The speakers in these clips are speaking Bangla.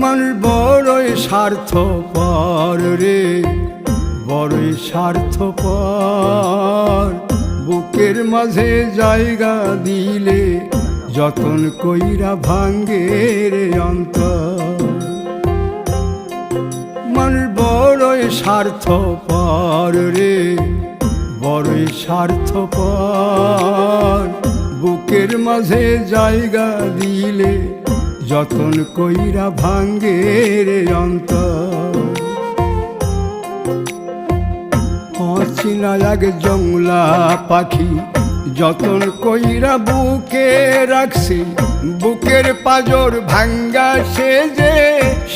মানুষ বড়ই স্বার্থপর রে, বড়ই স্বার্থপর। বুকের মাঝে জায়গা দিলে যতন কইরা ভাঙ্গে রে অন্তর। মানুষ বড়ই স্বার্থপর রে, বড়ই স্বার্থপর। বুকের মাঝে জায়গা দিলে যতন কইরা ভাঙ্গে রে অন্তর। অচিনা এক জংলা পাখি যতন কইরা বুকে রাখছি, বুকের পাজর ভাঙ্গা সে যে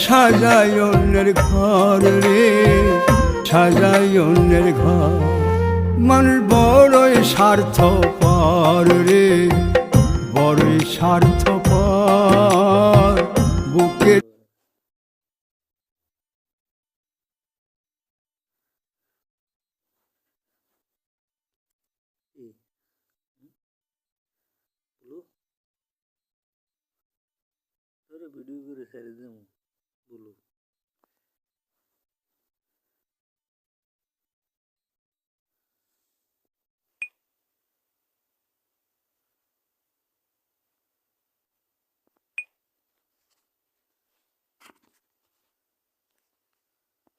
সাজায় অন্যের ঘর রে, সাজায় অন্যের ঘর। মানুষ বড়ই স্বার্থপর রে, বড়ই স্বার্থপর। বুকের ভিডিও করে ছেড়ে দেবো।